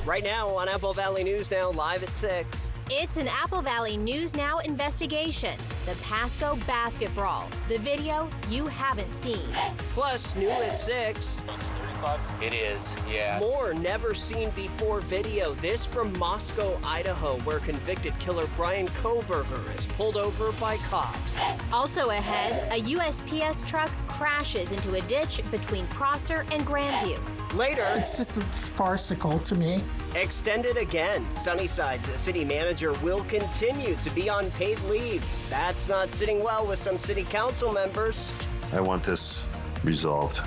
Right now on Apple Valley News Now, live at 6. It's an Apple Valley News Now investigation. The Pasco basket brawl. The video you haven't seen. Plus, new at 6. It's 35. It is, yeah. More never seen before video. This from Moscow, Idaho, where convicted killer Bryan Kohberger is pulled over by cops. Also ahead, a USPS truck crashes into a ditch between Prosser and Grandview. Later, it's just farcical to me. Extended again. Sunnyside's city manager will continue to be on paid leave. That's not sitting well with some city council members. I want this resolved.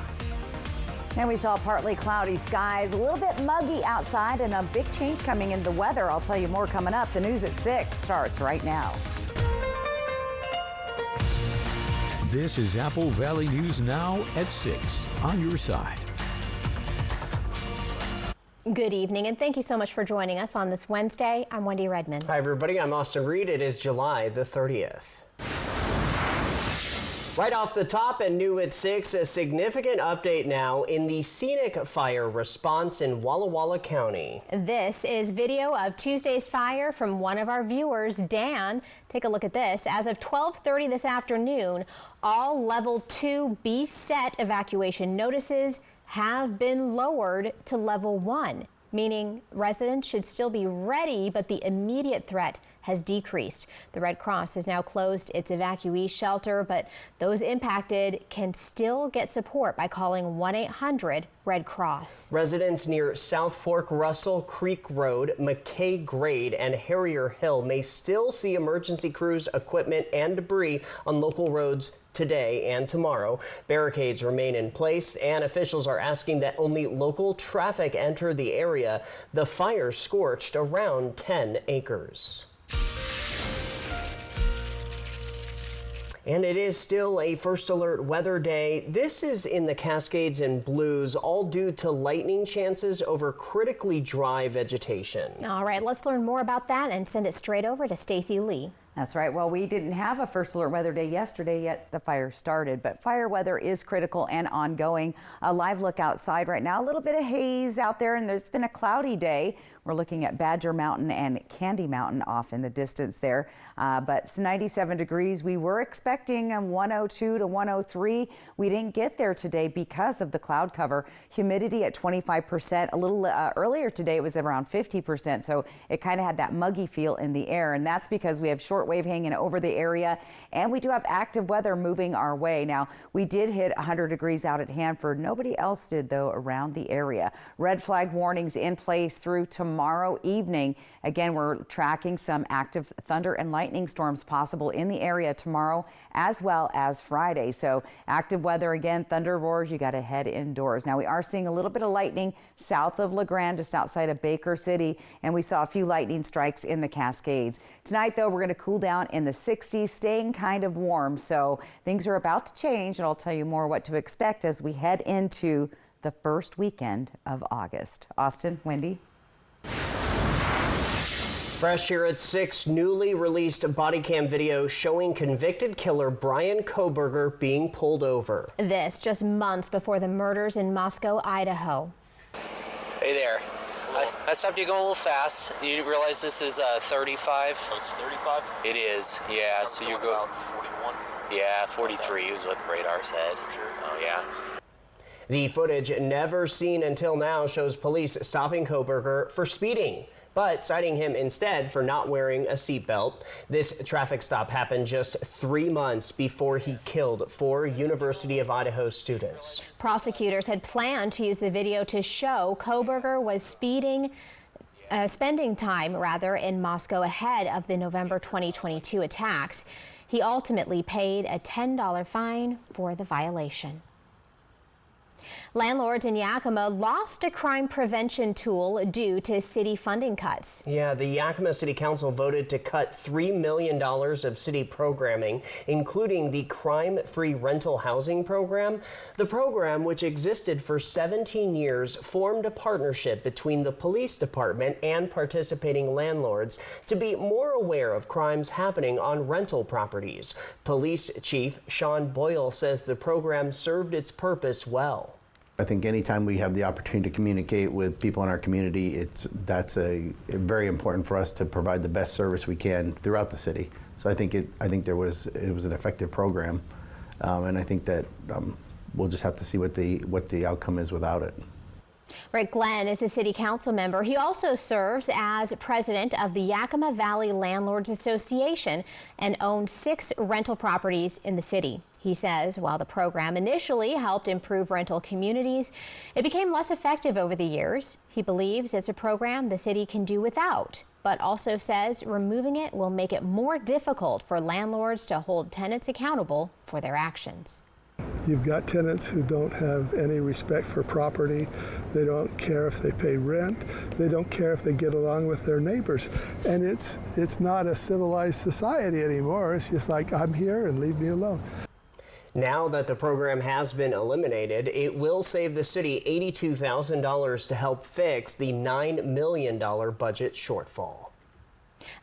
And we saw partly cloudy skies, a little bit muggy outside, and a big change coming in the weather. I'll tell you more coming up. The news at 6 starts right now. This is Apple Valley News Now at 6 on your side. Good evening, and thank you so much for joining us on this Wednesday. I'm Wendy Redman. Hi, everybody. I'm Austin Reed. It is July the 30th. Right off the top and new at 6, a significant update now in the scenic fire response in Walla Walla County. This is video of Tuesday's fire from one of our viewers, Dan. Take a look at this. As of 12:30 this afternoon, all level 2B set evacuation notices have been lowered to level 1, meaning residents should still be ready, but the immediate threat has decreased. The Red Cross has now closed its evacuee shelter, but those impacted can still get support by calling 1-800-RED Cross. Residents near South Fork Russell Creek Road, McKay Grade, and Harrier Hill may still see emergency crews, equipment, and debris on local roads today and tomorrow. Barricades remain in place, and officials are asking that only local traffic enter the area. The fire scorched around 10 acres. And it is still a first alert weather day. This is in the Cascades and Blues, all due to lightning chances over critically dry vegetation. All right, let's learn more about that and send it straight over to Stacy Lee. That's right. Well, we didn't have a first alert weather day yesterday, yet the fire started. But fire weather is critical and ongoing. A live look outside right now. A little bit of haze out there, and there's been a cloudy day. We're looking at Badger Mountain and Candy Mountain off in the distance there. But it's 97 degrees. We were expecting 102 to 103. We didn't get there today because of the cloud cover. Humidity at 25%. A little earlier today, it was around 50%. So it kind of had that muggy feel in the air. And that's because we have shortwave hanging over the area. And we do have active weather moving our way. Now, we did hit 100 degrees out at Hanford. Nobody else did, though, around the area. Red flag warnings in place through tomorrow evening. Again, we're tracking some active thunder and lightning storms possible in the area tomorrow as well as Friday. So active weather again, thunder roars, you got to head indoors. Now we are seeing a little bit of lightning south of La Grande, just outside of Baker City, and we saw a few lightning strikes in the Cascades. Tonight though, we're going to cool down in the 60s, staying kind of warm. So things are about to change, and I'll tell you more what to expect as we head into the first weekend of August. Austin, Wendy. Fresh here at 6, newly released body cam video showing convicted killer Bryan Kohberger being pulled over. This just months before the murders in Moscow, Idaho. Hey there. I stopped you going a little fast. You didn't realize this is 35? Oh, it's 35? It is, yeah. So you go... About 41? Yeah, 43 was what the radar said. Sure. Oh, yeah. The footage, never seen until now, shows police stopping Kohberger for speeding, but citing him instead for not wearing a seatbelt. This traffic stop happened just 3 months before he killed 4 University of Idaho students. Prosecutors had planned to use the video to show Kohberger was spending time in Moscow ahead of the November 2022 attacks. He ultimately paid a $10 fine for the violation. Landlords in Yakima lost a crime prevention tool due to city funding cuts. Yeah, the Yakima City Council voted to cut $3 million of city programming, including the crime-free rental housing program. The program, which existed for 17 years, formed a partnership between the police department and participating landlords to be more aware of crimes happening on rental properties. Police Chief Sean Boyle says the program served its purpose well. I think anytime we have the opportunity to communicate with people in our community, that's very important for us to provide the best service we can throughout the city. So I think it was an effective program, and I think that we'll just have to see what the outcome is without it. Rick Glenn is a city council member. He also serves as president of the Yakima Valley Landlords Association and owns 6 rental properties in the city. He says while the program initially helped improve rental communities, it became less effective over the years. He believes it's a program the city can do without, but also says removing it will make it more difficult for landlords to hold tenants accountable for their actions. You've got tenants who don't have any respect for property. They don't care if they pay rent. They don't care if they get along with their neighbors. And it's not a civilized society anymore. It's just like, I'm here and leave me alone. Now that the program has been eliminated, it will save the city $82,000 to help fix the $9 million budget shortfall.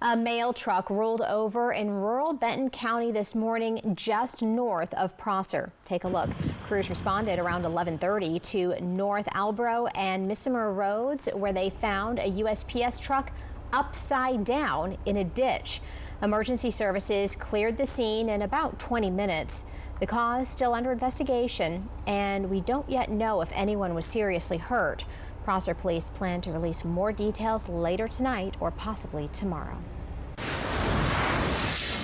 A mail truck rolled over in rural Benton County this morning just north of Prosser. Take a look. Crews responded around 11:30 to North Albro and Missimer Roads, where they found a USPS truck upside down in a ditch. Emergency services cleared the scene in about 20 minutes. The cause still under investigation, and we don't yet know if anyone was seriously hurt. Prosser police plan to release more details later tonight or possibly tomorrow.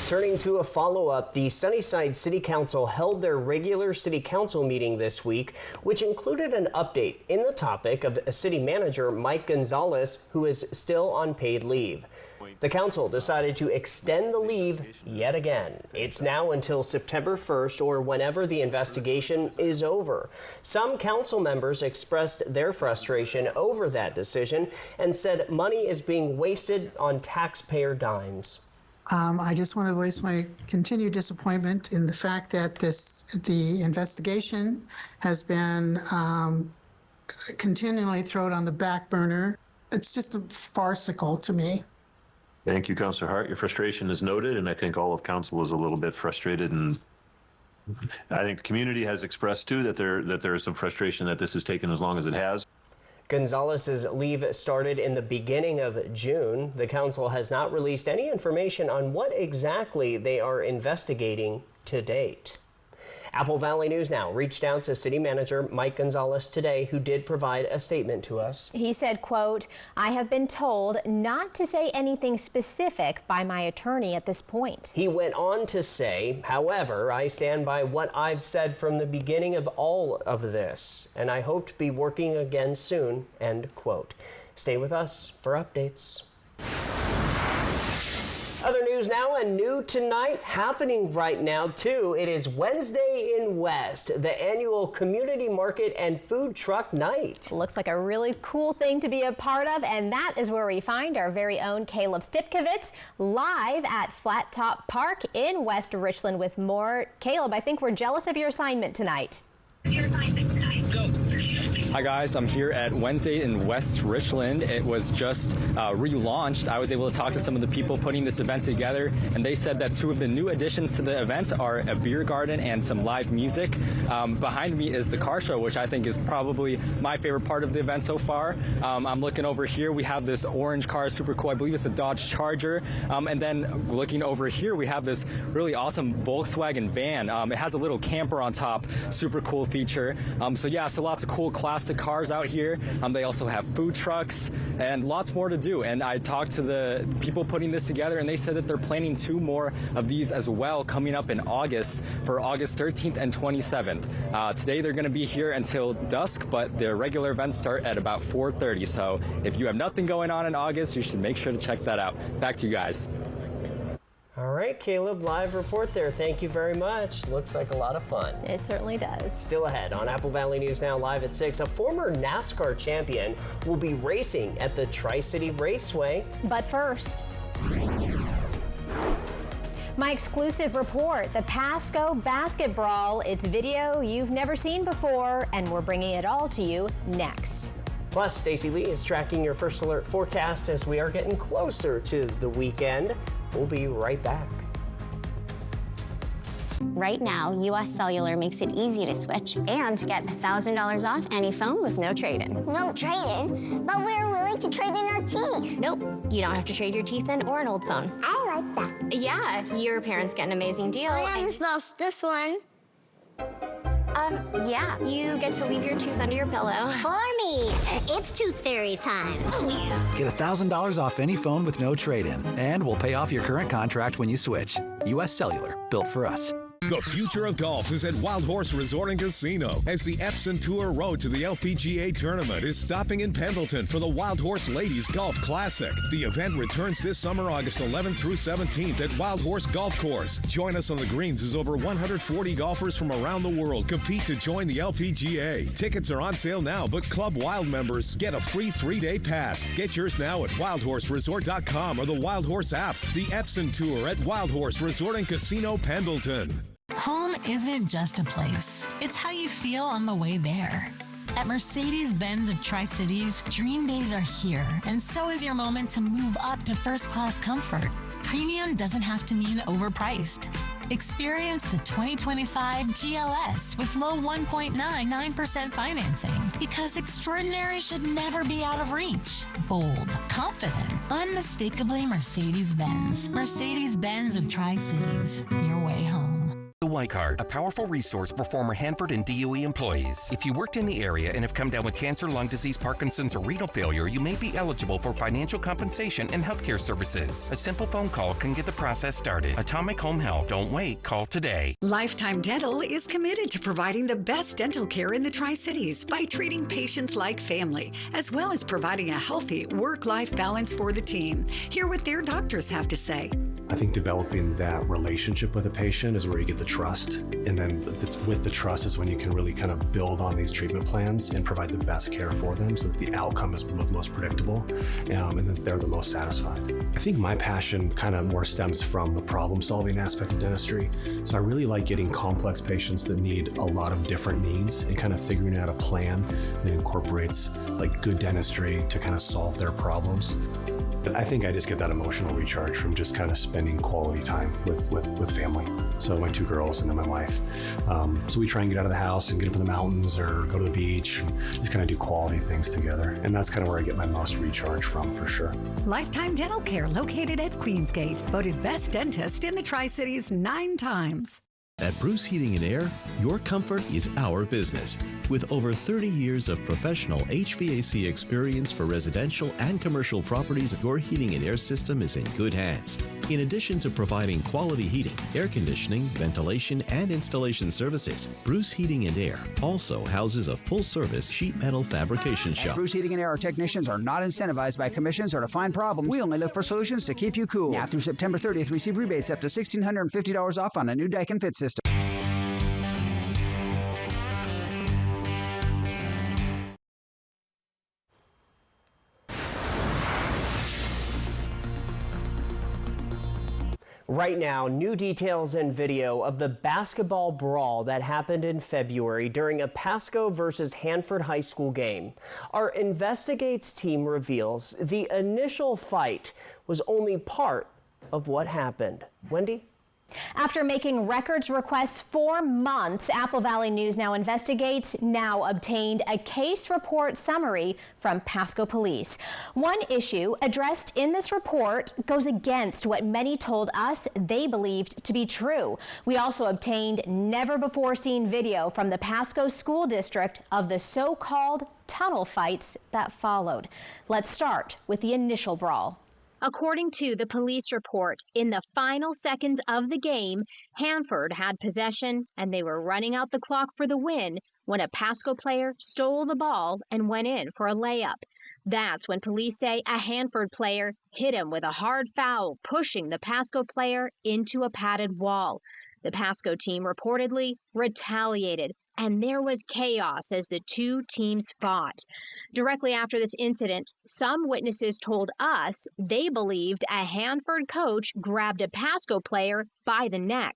Turning to a follow-up, the Sunnyside City Council held their regular city council meeting this week, which included an update in the topic of city manager Mike Gonzalez, who is still on paid leave. The council decided to extend the leave yet again. It's now until September 1st or whenever the investigation is over. Some council members expressed their frustration over that decision and said money is being wasted on taxpayer dimes. I just want to voice my continued disappointment in the fact that the investigation has been continually thrown on the back burner. It's just farcical to me. Thank you, Councilor Hart. Your frustration is noted, and I think all of council is a little bit frustrated, and I think the community has expressed too that there is some frustration that this has taken as long as it has. Gonzalez's leave started in the beginning of June. The council has not released any information on what exactly they are investigating to date. Apple Valley News Now reached out to City Manager Mike Gonzalez today, who did provide a statement to us. He said, quote, "I have been told not to say anything specific by my attorney at this point." He went on to say, "However, I stand by what I've said from the beginning of all of this, and I hope to be working again soon," end quote. Stay with us for updates. Other news now, and new tonight, happening right now too. It is Wednesday in West, the annual community market and food truck night. Looks like a really cool thing to be a part of, and that is where we find our very own Caleb Stipkovitz live at Flat Top Park in West Richland with more. Caleb, I think we're jealous of your assignment tonight. Hi guys, I'm here at Wednesday in West Richland. It was just relaunched. I was able to talk to some of the people putting this event together, and they said that 2 of the new additions to the event are a beer garden and some live music. Behind me is the car show, which I think is probably my favorite part of the event so far. I'm looking over here, we have this orange car, super cool. I believe it's a Dodge Charger. And then looking over here, we have this really awesome Volkswagen van. It has a little camper on top, super cool feature. So lots of cool classic cars out here. They also have food trucks and lots more to do. And I talked to the people putting this together, and they said that they're planning 2 more of these as well coming up in August for August 13th and 27th. Today they're going to be here until dusk, but their regular events start at about 4:30. So if you have nothing going on in August, you should make sure to check that out. Back to you guys. All right, Caleb, live report there. Thank you very much. Looks like a lot of fun. It certainly does. Still ahead on Apple Valley News Now live at 6, a former NASCAR champion will be racing at the Tri-City Raceway. But first, my exclusive report, the Pasco Basket Brawl. It's video you've never seen before, and we're bringing it all to you next. Plus, Stacey Lee is tracking your first alert forecast as we are getting closer to the weekend. We'll be right back. Right now, U.S. Cellular makes it easy to switch and to get $1,000 off any phone with no trade-in. No trade-in? But we're willing to trade in our teeth. Nope, you don't have to trade your teeth in or an old phone. I like that. Yeah, your parents get an amazing deal. I almost lost this one. Yeah, you get to leave your tooth under your pillow. For me, it's Tooth Fairy time. Get $1,000 off any phone with no trade-in, and we'll pay off your current contract when you switch. U.S. Cellular, built for us. The future of golf is at Wild Horse Resort and Casino as the Epson Tour Road to the LPGA Tournament is stopping in Pendleton for the Wild Horse Ladies Golf Classic. The event returns this summer, August 11th through 17th at Wild Horse Golf Course. Join us on the greens as over 140 golfers from around the world compete to join the LPGA. Tickets are on sale now, but Club Wild members get a free 3-day pass. Get yours now at wildhorseresort.com or the Wild Horse app. The Epson Tour at Wild Horse Resort and Casino, Pendleton. Home isn't just a place. It's how you feel on the way there. At Mercedes-Benz of Tri-Cities, dream days are here, and so is your moment to move up to first-class comfort. Premium doesn't have to mean overpriced. Experience the 2025 GLS with low 1.99% financing, because extraordinary should never be out of reach. Bold, confident, unmistakably Mercedes-Benz. Mercedes-Benz of Tri-Cities, your way home. The Y Card, a powerful resource for former Hanford and DOE employees. If you worked in the area and have come down with cancer, lung disease, Parkinson's, or renal failure, you may be eligible for financial compensation and healthcare services. A simple phone call can get the process started. Atomic Home Health. Don't wait. Call today. Lifetime Dental is committed to providing the best dental care in the Tri-Cities by treating patients like family, as well as providing a healthy work-life balance for the team. Hear what their doctors have to say. I think developing that relationship with a patient is where you get the trust. And then with the trust is when you can really kind of build on these treatment plans and provide the best care for them so that the outcome is most predictable and that they're the most satisfied. I think my passion kind of more stems from the problem-solving aspect of dentistry. So I really like getting complex patients that need a lot of different needs and kind of figuring out a plan that incorporates like good dentistry to kind of solve their problems. I think I just get that emotional recharge from just kind of spending quality time with family. So my 2 girls and then my wife. So we try and get out of the house and get up in the mountains or go to the beach and just kind of do quality things together. And that's kind of where I get my most recharge from, for sure. Lifetime Dental Care, located at Queensgate, voted best dentist in the Tri-Cities 9 times. At Bruce Heating & Air, your comfort is our business. With over 30 years of professional HVAC experience for residential and commercial properties, your heating and air system is in good hands. In addition to providing quality heating, air conditioning, ventilation, and installation services, Bruce Heating & Air also houses a full-service sheet metal fabrication shop. At Bruce Heating & Air, our technicians are not incentivized by commissions or to find problems. We only look for solutions to keep you cool. Now through September 30th, receive rebates up to $1,650 off on a new Daikin Fit system. Right now, new details and video of the basketball brawl that happened in February during a Pasco versus Hanford High School game. Our Investigates team reveals the initial fight was only part of what happened. Wendy? After making records requests for months, Apple Valley News Now Investigates now obtained a case report summary from Pasco Police. One issue addressed in this report goes against what many told us they believed to be true. We also obtained never-before-seen video from the Pasco School District of the so-called tunnel fights that followed. Let's start with the initial brawl. According to the police report, in the final seconds of the game, Hanford had possession and they were running out the clock for the win when a Pasco player stole the ball and went in for a layup. That's when police say a Hanford player hit him with a hard foul, pushing the Pasco player into a padded wall. The Pasco team reportedly retaliated, and there was chaos as the two teams fought. Directly after this incident, some witnesses told us they believed a Hanford coach grabbed a Pasco player by the neck.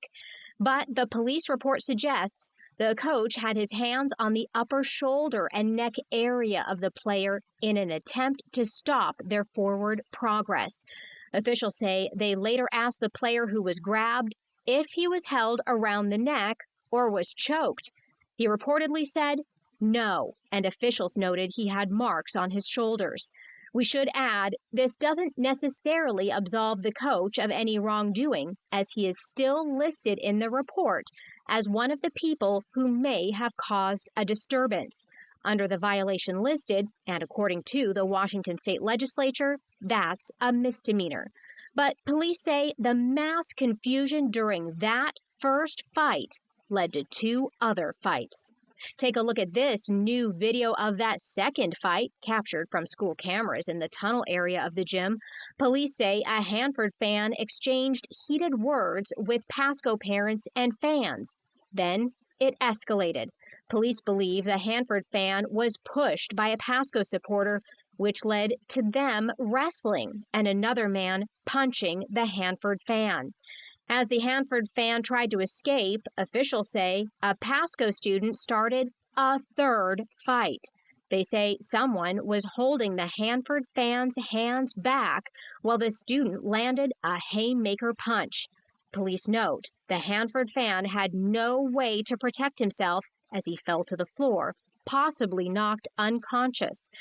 But the police report suggests the coach had his hands on the upper shoulder and neck area of the player in an attempt to stop their forward progress. Officials say they later asked the player who was grabbed if he was held around the neck or was choked. He reportedly said no, and officials noted he had marks on his shoulders. We should add, this doesn't necessarily absolve the coach of any wrongdoing, as he is still listed in the report as one of the people who may have caused a disturbance. Under the violation listed, and according to the Washington State Legislature, that's a misdemeanor. But police say the mass confusion during that first fight led to 2 other fights. Take a look at this new video of that second fight, captured from school cameras in the tunnel area of the gym. Police say a Hanford fan exchanged heated words with Pasco parents and fans. Then it escalated. Police believe the Hanford fan was pushed by a Pasco supporter, which led to them wrestling and another man punching the Hanford fan. As the Hanford fan tried to escape, officials say a Pasco student started a third fight. They say someone was holding the Hanford fan's hands back while the student landed a haymaker punch. Police note the Hanford fan had no way to protect himself as he fell to the floor, possibly knocked unconscious.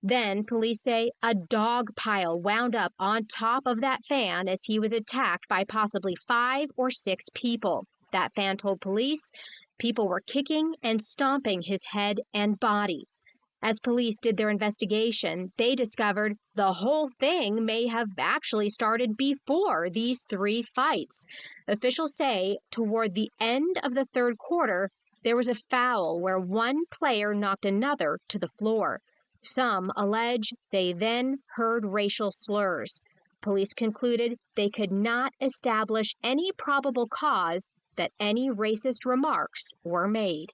Then, police say a dog pile wound up on top of that fan as he was attacked by possibly 5 or 6 people. That fan told police people were kicking and stomping his head and body. As police did their investigation, they discovered the whole thing may have actually started before these 3 fights. Officials say toward the end of the third quarter, there was a foul where one player knocked another to the floor. Some allege they then heard racial slurs. Police concluded they could not establish any probable cause that any racist remarks were made.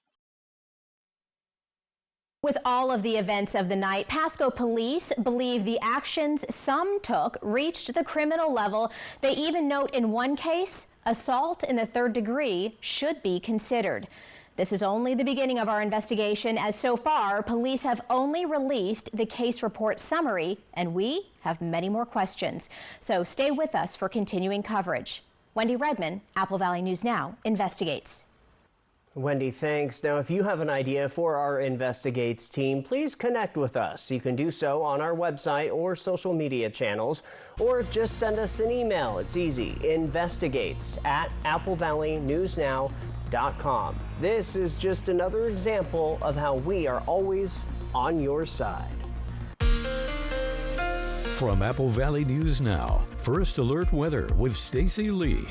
With all of the events of the night, Pasco police believe the actions some took reached the criminal level. They even note in one case, assault in the 3rd degree should be considered. This is only the beginning of our investigation, as so far, police have only released the case report summary, and we have many more questions. So stay with us for continuing coverage. Wendy Redman, Apple Valley News Now, investigates. Wendy, thanks. Now, if you have an idea for our Investigates team, please connect with us. You can do so on our website or social media channels, or just send us an email. It's easy, investigates@applevalley.newsnow.com. This is just another example of how we are always on your side. From Apple Valley News Now, First Alert Weather with Stacy Lee.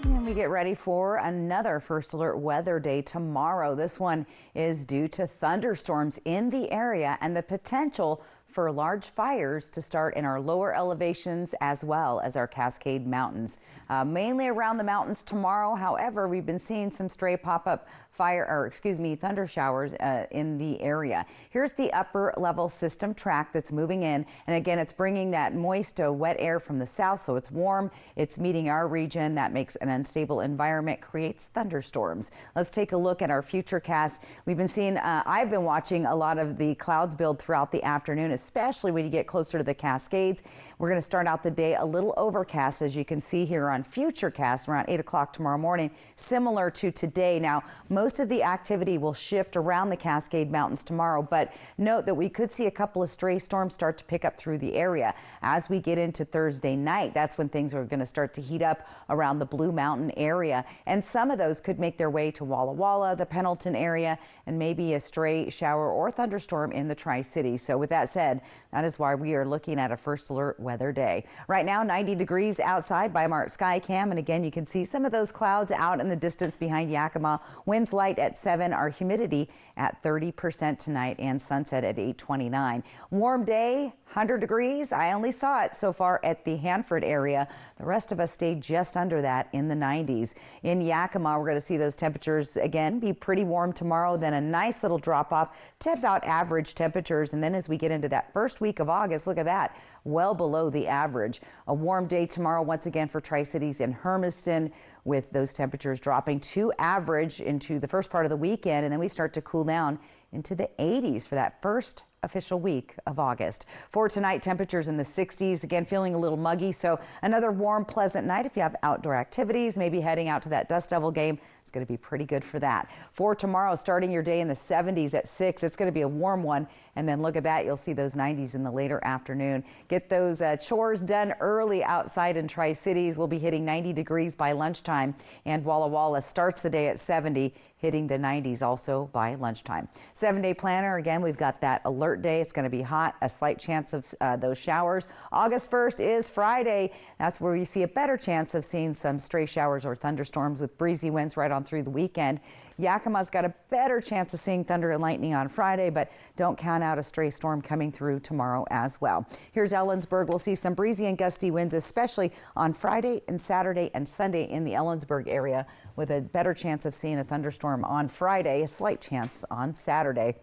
And we get ready for another First Alert Weather Day tomorrow. This one is due to thunderstorms in the area and the potential for large fires to start in our lower elevations as well as our Cascade Mountains. Mainly around the mountains tomorrow. However, we've been seeing some stray pop-up thunder showers in the area. Here's the upper level system track that's moving in. And again, it's bringing that moist, wet air from the south. So it's warm. It's meeting our region. That makes an unstable environment, creates thunderstorms. Let's take a look at our futurecast. We've been seeing, I've been watching a lot of the clouds build throughout the afternoon, especially when you get closer to the Cascades. We're going to start out the day a little overcast, as you can see here on Futurecast around 8 o'clock tomorrow morning, similar to today. Now, most of the activity will shift around the Cascade Mountains tomorrow, but note that we could see a couple of stray storms start to pick up through the area. As we get into Thursday night, that's when things are going to start to heat up around the Blue Mountain area, and some of those could make their way to Walla Walla, the Pendleton area, and maybe a stray shower or thunderstorm in the Tri-Cities. So with that said, that is why we are looking at a First Alert Weather Day. Right now, 90 degrees outside by Mart Skycam, and again, you can see some of those clouds out in the distance behind Yakima. Winds light at 7, our humidity at 30% tonight, and sunset at 8:29. Warm day, 100 degrees. I only saw it so far at the Hanford area. The rest of us stayed just under that in the 90s. In Yakima, we're going to see those temperatures again be pretty warm tomorrow, then a nice little drop off to about average temperatures. And then as we get into that first week of August, look at that, well below the average. A warm day tomorrow once again for Tri-Cities and Hermiston, with those temperatures dropping to average into the first part of the weekend. And then we start to cool down into the 80s for that first official week of August. For tonight, temperatures in the 60s, again feeling a little muggy, so another warm, pleasant night if you have outdoor activities, maybe heading out to that Dust Devil game. It's going to be pretty good for that. For tomorrow, starting your day in the 70s at 6, it's going to be a warm one. And then look at that, you'll see those 90s in the later afternoon. Get those chores done early outside in Tri-Cities. We'll be hitting 90 degrees by lunchtime. And Walla Walla starts the day at 70, hitting the 90s also by lunchtime. 7-day planner, again, we've got that alert day. It's going to be hot, a slight chance of those showers. August 1st is Friday. That's where you see a better chance of seeing some stray showers or thunderstorms with breezy winds right on through the weekend. Yakima's got a better chance of seeing thunder and lightning on Friday, but don't count out a stray storm coming through tomorrow as well. Here's Ellensburg. We'll see some breezy and gusty winds, especially on Friday and Saturday and Sunday in the Ellensburg area, with a better chance of seeing a thunderstorm on Friday, a slight chance on Saturday.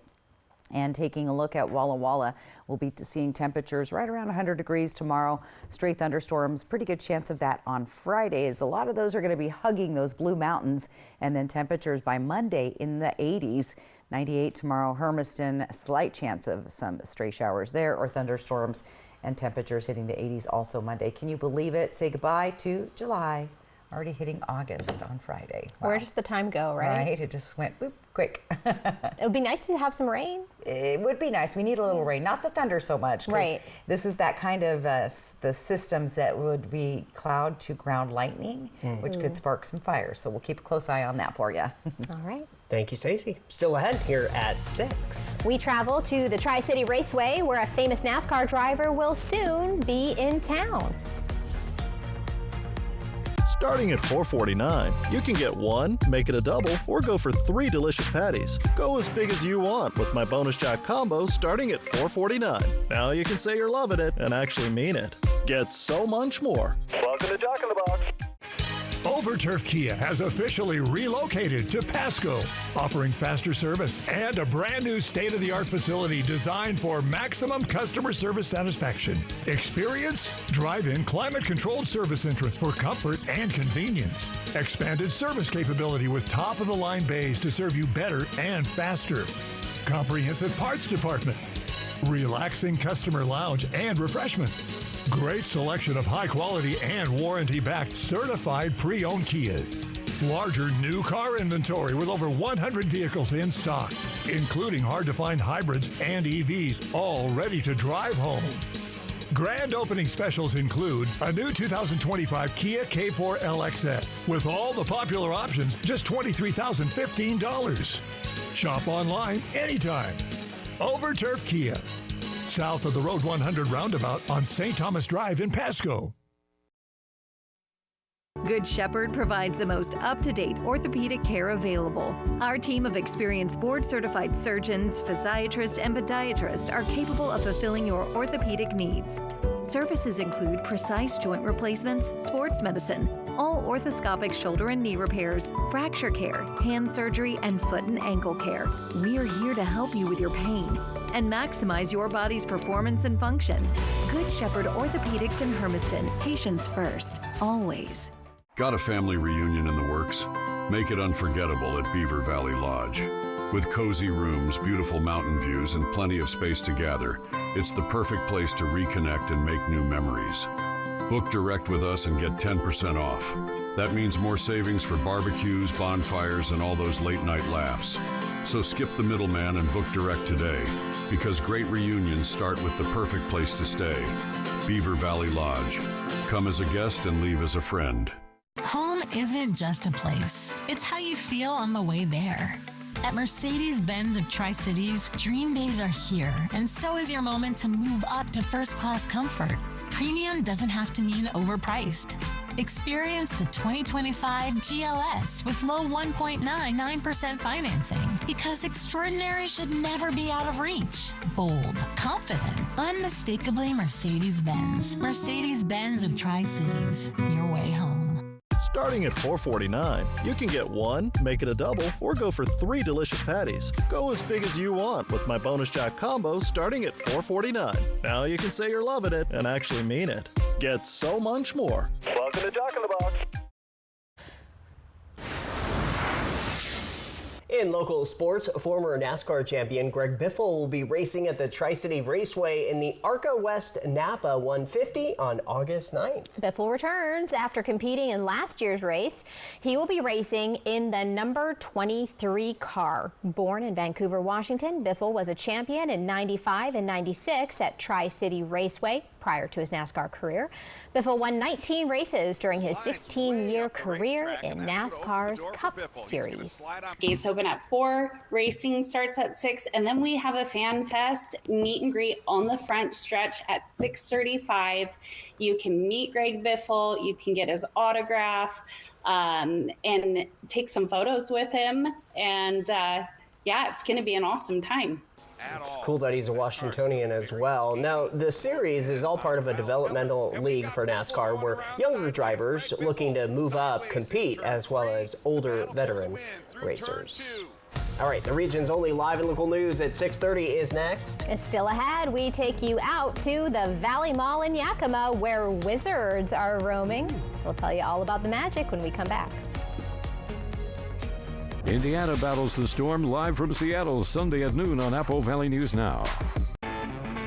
And taking a look at Walla Walla, we'll be seeing temperatures right around 100 degrees tomorrow. Stray thunderstorms, pretty good chance of that on Fridays. A lot of those are going to be hugging those Blue Mountains. And then temperatures by Monday in the 80s. 98 tomorrow, Hermiston, slight chance of some stray showers there or thunderstorms, and temperatures hitting the 80s also Monday. Can you believe it? Say goodbye to July. Already hitting August on Friday. Wow. Where does the time go, right? Right, it just went whoop, quick. It would be nice to have some rain. It would be nice. We need a little rain, not the thunder so much. Right. This is that kind of the systems that would be cloud to ground lightning, which could spark some fire. So we'll keep a close eye on that for you. All right. Thank you, Stacey. Still ahead here at 6. We travel to the Tri-City Raceway, where a famous NASCAR driver will soon be in town. Starting at $4.49, you can get one, make it a double, or go for 3 delicious patties. Go as big as you want with my Bonus Jack combo starting at $4.49. Now you can say you're loving it and actually mean it. Get so much more. Welcome to Jack in the Box. Overturf Kia has officially relocated to Pasco, offering faster service and a brand new state-of-the-art facility designed for maximum customer service satisfaction. Experience? Drive-in climate-controlled service entrance for comfort and convenience. Expanded service capability with top-of-the-line bays to serve you better and faster. Comprehensive parts department. Relaxing customer lounge and refreshments. Great selection of high-quality and warranty-backed certified pre-owned Kias. Larger new car inventory with over 100 vehicles in stock, including hard-to-find hybrids and EVs, all ready to drive home. Grand opening specials include a new 2025 Kia K4 LXS with all the popular options, just $23,015. Shop online anytime. Overturf Kia. South of the Road 100 roundabout on St. Thomas Drive in Pasco. Good Shepherd provides the most up-to-date orthopedic care available. Our team of experienced board-certified surgeons, physiatrists, and podiatrists are capable of fulfilling your orthopedic needs. Services include precise joint replacements, sports medicine, all orthoscopic shoulder and knee repairs, fracture care, hand surgery, and foot and ankle care. We are here to help you with your pain and maximize your body's performance and function. Good Shepherd Orthopedics in Hermiston. Patients first, always. Got a family reunion in the works? Make it unforgettable at Beaver Valley Lodge. With cozy rooms, beautiful mountain views, and plenty of space to gather, it's the perfect place to reconnect and make new memories. Book direct with us and get 10% off. That means more savings for barbecues, bonfires, and all those late-night laughs. So skip the middleman and book direct today, because great reunions start with the perfect place to stay. Beaver Valley Lodge. Come as a guest and leave as a friend. Home isn't just a place. It's how you feel on the way there. At Mercedes-Benz of Tri-Cities, dream days are here, and so is your moment to move up to first-class comfort. Premium doesn't have to mean overpriced. Experience the 2025 GLS with low 1.99% financing, because extraordinary should never be out of reach. Bold, confident, unmistakably Mercedes-Benz. Mercedes-Benz of Tri-Cities, your way home. Starting at $4.49, you can get one, make it a double, or go for 3 delicious patties. Go as big as you want with my Bonus Jack combo starting at $4.49. Now you can say you're loving it and actually mean it. Get so much more. Welcome to Jack in the Box. In local sports, former NASCAR champion Greg Biffle will be racing at the Tri-City Raceway in the ARCA West Napa 150 on August 9th. Biffle returns after competing in last year's race. He will be racing in the number 23 car. Born in Vancouver, Washington, Biffle was a champion in 95 and 96 at Tri-City Raceway prior to his NASCAR career. Biffle won 19 races during his 16-year career in NASCAR's Cup Series. Gates open at 4, racing starts at 6, and then we have a fan fest meet and greet on the front stretch at 6:35. You can meet Greg Biffle, you can get his autograph, and take some photos with him, and yeah, it's going to be an awesome time. It's cool that he's a Washingtonian as well. Now, the series is all part of a developmental league for NASCAR where younger drivers looking to move up compete, as well as older veteran racers. All right, the region's only live and local news at 6:30 is next. It's still ahead. We take you out to the Valley Mall in Yakima where wizards are roaming. We'll tell you all about the magic when we come back. Indiana battles the storm live from Seattle Sunday at noon on Apple Valley News Now.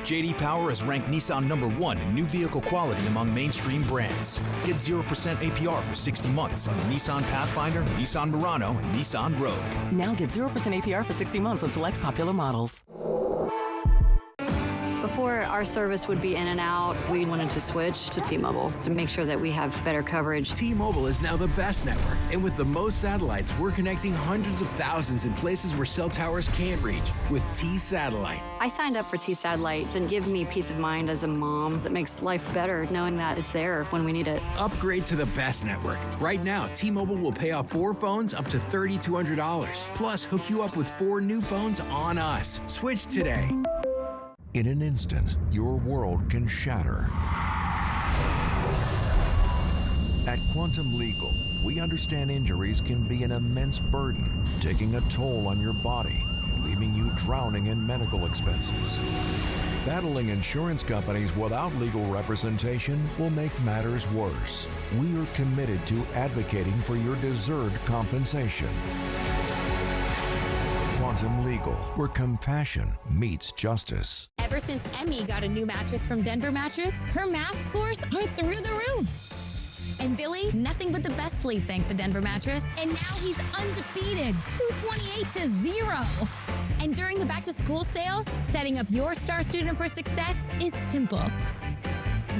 J.D. Power has ranked Nissan #1 in new vehicle quality among mainstream brands. Get 0% APR for 60 months on the Nissan Pathfinder, Nissan Murano, and Nissan Rogue. Now get 0% APR for 60 months on select popular models. Before, our service would be in and out. We wanted to switch to T-Mobile to make sure that we have better coverage. T-Mobile is now the best network, and with the most satellites, we're connecting hundreds of thousands in places where cell towers can't reach with T-Satellite. I signed up for T-Satellite to give me peace of mind as a mom that makes life better knowing that it's there when we need it. Upgrade to the best network. Right now, T-Mobile will pay off 4 phones up to $3,200. Plus, hook you up with 4 new phones on us. Switch today. In an instant, your world can shatter. At Quantum Legal, we understand injuries can be an immense burden, taking a toll on your body and leaving you drowning in medical expenses. Battling insurance companies without legal representation will make matters worse. We are committed to advocating for your deserved compensation. Quantum Legal, where compassion meets justice. Ever since Emmy got a new mattress from Denver Mattress, her math scores are through the roof. And Billy, nothing but the best sleep thanks to Denver Mattress. And now he's undefeated, 228-0. And during the back-to-school sale, setting up your star student for success is simple.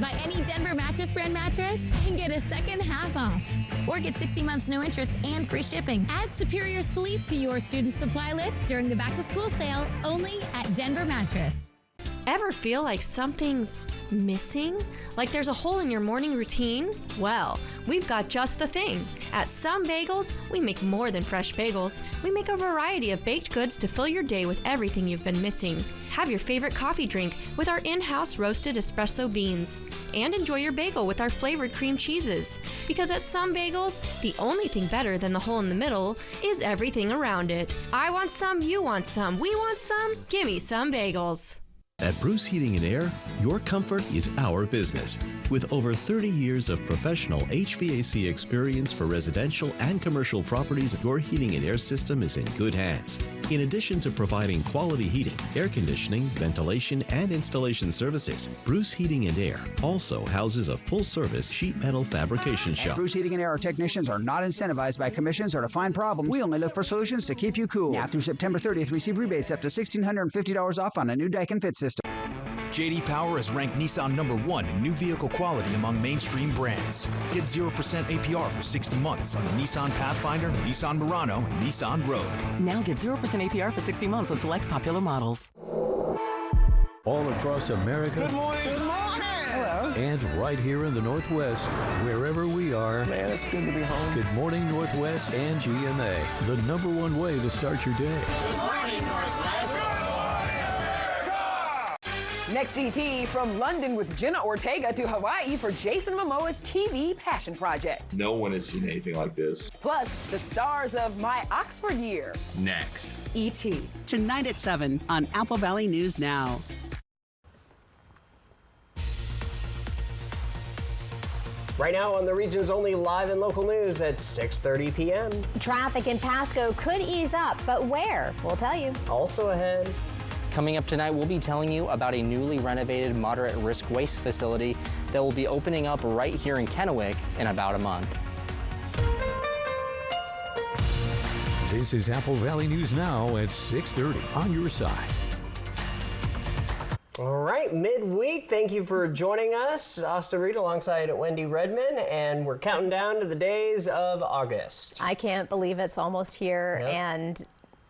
Buy any Denver Mattress brand mattress and get a second half off. Or get 60 months no interest and free shipping. Add superior sleep to your student supply list during the back-to-school sale only at Denver Mattress. Ever feel like something's missing? Like there's a hole in your morning routine? Well, we've got just the thing. At Some Bagels, we make more than fresh bagels. We make a variety of baked goods to fill your day with everything you've been missing. Have your favorite coffee drink with our in-house roasted espresso beans. And enjoy your bagel with our flavored cream cheeses. Because at Some Bagels, the only thing better than the hole in the middle is everything around it. I want some, you want some, we want some, gimme Some Bagels. At Bruce Heating and Air, your comfort is our business. With over 30 years of professional HVAC experience for residential and commercial properties, your heating and air system is in good hands. In addition to providing quality heating, air conditioning, ventilation, and installation services, Bruce Heating and Air also houses a full-service sheet metal fabrication shop. At Bruce Heating and Air, our technicians are not incentivized by commissions or to find problems. We only look for solutions to keep you cool. Now through September 30th, receive rebates up to $1,650 off on a new Daikin Fit system. J.D. Power has ranked Nissan #1 in new vehicle quality among mainstream brands. Get 0% APR for 60 months on the Nissan Pathfinder, Nissan Murano, and Nissan Rogue. Now get 0% APR for 60 months on select popular models. All across America. Good morning. Good morning. Hello. And right here in the Northwest, wherever we are. Man, it's good to be home. Good Morning Northwest and GMA, the #1 way to start your day. Good morning, Northwest. Next ET, from London with Jenna Ortega to Hawaii for Jason Momoa's TV passion project. No one has seen anything like this. Plus, the stars of My Oxford Year. Next. E.T. Tonight at 7 on Apple Valley News Now. Right now on the region's only live and local news at 6:30 p.m. Traffic in Pasco could ease up, but where? We'll tell you. Also ahead. Coming up tonight, we'll be telling you about a newly renovated moderate risk waste facility that will be opening up right here in Kennewick in about a month. This is Apple Valley News Now at 6:30 on your side. All right, midweek. Thank you for joining us. Austin Reed alongside Wendy Redman, and we're counting down to the days of August. I can't believe it's almost here, and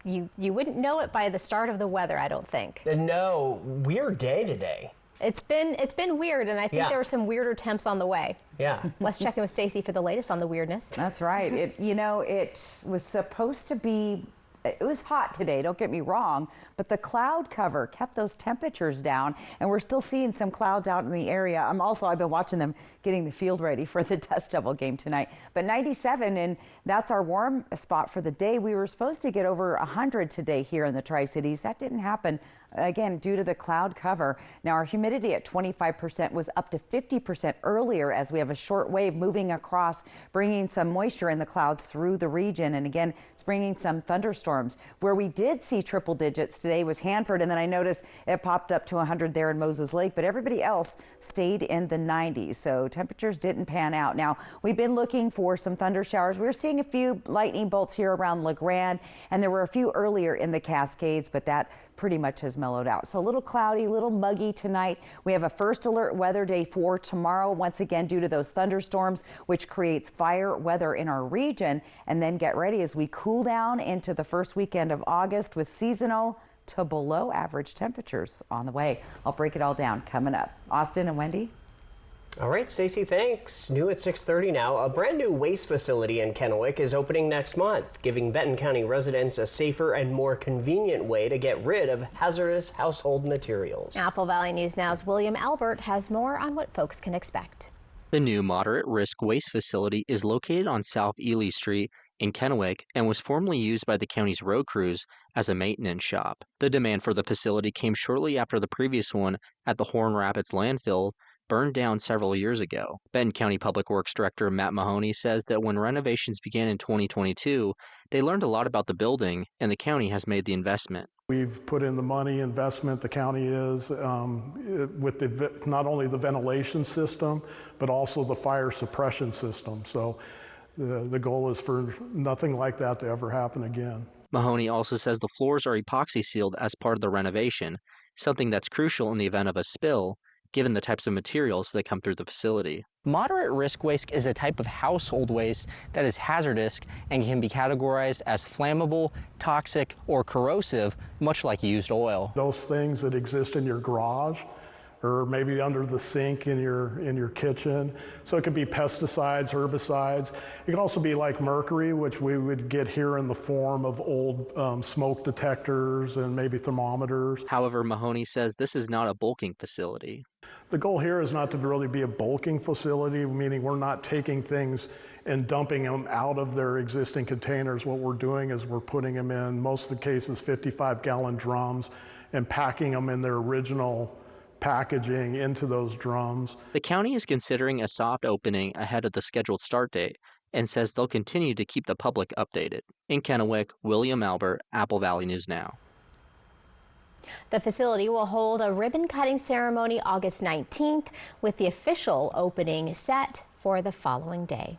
you wouldn't know it by the start of the weather, I don't think. No, weird day today. It's been weird, and I think there are some weirder temps on the way. Yeah. Let's check in with Stacy for the latest on the weirdness. That's right. It was supposed to be. It was hot today, don't get me wrong, but the cloud cover kept those temperatures down, and we're still seeing some clouds out in the area. I've been watching them getting the field ready for the Dust Devil game tonight. But 97, and that's our warm spot for the day. We were supposed to get over 100 today here in the Tri-Cities. That didn't happen, again, due to the cloud cover. Now, our humidity at 25% was up to 50% earlier as we have a short wave moving across, bringing some moisture in the clouds through the region. And again, it's bringing some thunderstorms. Where we did see triple digits today was Hanford, and then I noticed it popped up to 100 there in Moses Lake, but everybody else stayed in the 90s. So temperatures didn't pan out. Now, we've been looking for some thunder showers. We're seeing a few lightning bolts here around La Grande, and there were a few earlier in the Cascades, but that pretty much has mellowed out. So a little cloudy, a little muggy tonight. We have a first alert weather day for tomorrow, once again due to those thunderstorms, which creates fire weather in our region. And then get ready as we cool down into the first weekend of August with seasonal to below average temperatures on the way. I'll break it all down coming up. Austin and Wendy. All right, Stacy, thanks. New at 6:30 now. A brand new waste facility in Kennewick is opening next month, giving Benton County residents a safer and more convenient way to get rid of hazardous household materials. Apple Valley News Now's William Albert has more on what folks can expect. The new moderate risk waste facility is located on South Ely Street in Kennewick and was formerly used by the county's road crews as a maintenance shop. The demand for the facility came shortly after the previous one at the Horn Rapids landfill burned down several years ago. Benton County Public Works Director Matt Mahoney says that when renovations began in 2022, they learned a lot about the building, and the county has made the investment. We've put in the money investment, the county is, with not only the ventilation system, but also the fire suppression system. So the goal is for nothing like that to ever happen again. Mahoney also says the floors are epoxy sealed as part of the renovation, something that's crucial in the event of a spill, given the types of materials that come through the facility. Moderate risk waste is a type of household waste that is hazardous and can be categorized as flammable, toxic, or corrosive, much like used oil. Those things that exist in your garage or maybe under the sink in your kitchen. So it could be pesticides, herbicides. It could also be like mercury, which we would get here in the form of old smoke detectors and maybe thermometers. However, Mahoney says this is not a bulking facility. The goal here is not to really be a bulking facility, meaning we're not taking things and dumping them out of their existing containers. What we're doing is we're putting them in, most of the cases, 55-gallon drums and packing them in their original packaging into those drums. The county is considering a soft opening ahead of the scheduled start date and says they'll continue to keep the public updated. In Kennewick, William Albert, Apple Valley News Now. The facility will hold a ribbon-cutting ceremony August 19th, with the official opening set for the following day.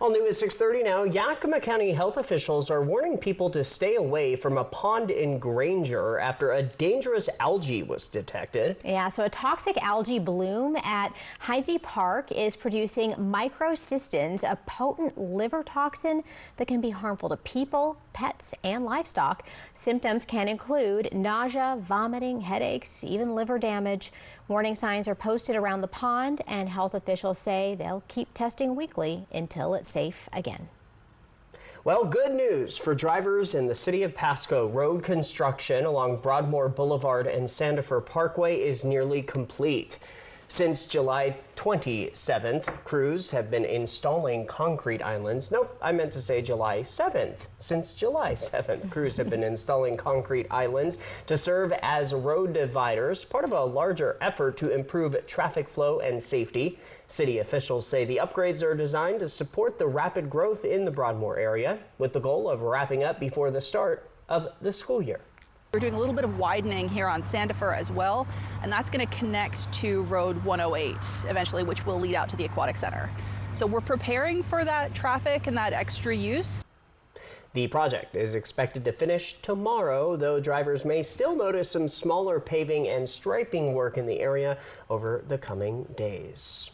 All new at 6:30 now, Yakima County health officials are warning people to stay away from a pond in Granger after a dangerous algae was detected. Yeah, so a toxic algae bloom at Heisey Park is producing microcystins, a potent liver toxin that can be harmful to people, pets, and livestock. Symptoms can include nausea, vomiting, headaches, even liver damage. Warning signs are posted around the pond, and health officials say they'll keep testing weekly until it's safe again. Well, good news for drivers in the city of Pasco. Road construction along Broadmoor Boulevard and Sandifer Parkway is nearly complete. Since July 27th, crews have been installing concrete islands. Nope, I meant to say July 7th. Since July 7th, crews have been installing concrete islands to serve as road dividers, part of a larger effort to improve traffic flow and safety. City officials say the upgrades are designed to support the rapid growth in the Broadmoor area, with the goal of wrapping up before the start of the school year. We're doing a little bit of widening here on Sandifer as well, and that's going to connect to Road 108 eventually, which will lead out to the Aquatic Center. So we're preparing for that traffic and that extra use. The project is expected to finish tomorrow, though drivers may still notice some smaller paving and striping work in the area over the coming days.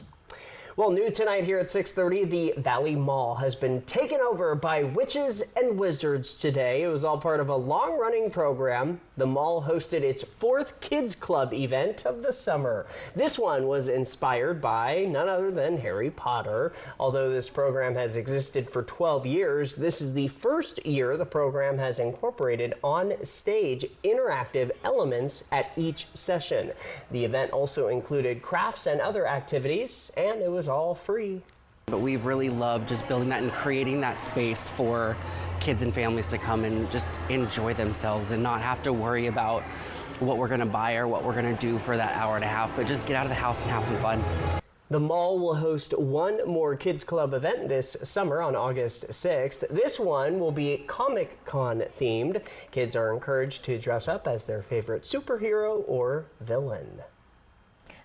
Well, new tonight here at 6:30, the Valley Mall has been taken over by witches and wizards today. It was all part of a long-running program. The mall hosted its 4th Kids Club event of the summer. This one was inspired by none other than Harry Potter. Although this program has existed for 12 years, this is the first year the program has incorporated on-stage interactive elements at each session. The event also included crafts and other activities, and it was all free. But we've really loved just building that and creating that space for kids and families to come and just enjoy themselves and not have to worry about what we're gonna buy or what we're gonna do for that hour and a half, but just get out of the house and have some fun. The mall will host one more Kids Club event this summer on August 6th. This one will be Comic-Con themed. Kids are encouraged to dress up as their favorite superhero or villain.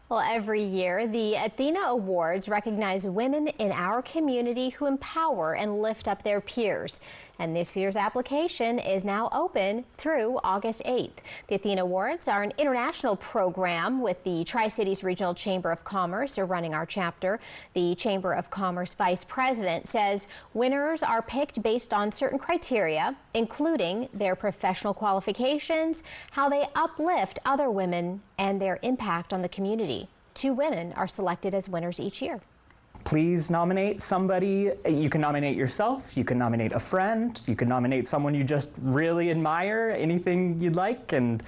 Well, every year, the Athena Awards recognize women in our community who empower and lift up their peers. And this year's application is now open through August 8th. The Athena Awards are an international program with the Tri-Cities Regional Chamber of Commerce running our chapter. The Chamber of Commerce Vice President says winners are picked based on certain criteria, including their professional qualifications, how they uplift other women, and their impact on the community. 2 women are selected as winners each year. Please nominate somebody. You can nominate yourself, you can nominate a friend, you can nominate someone you just really admire, anything you'd like, and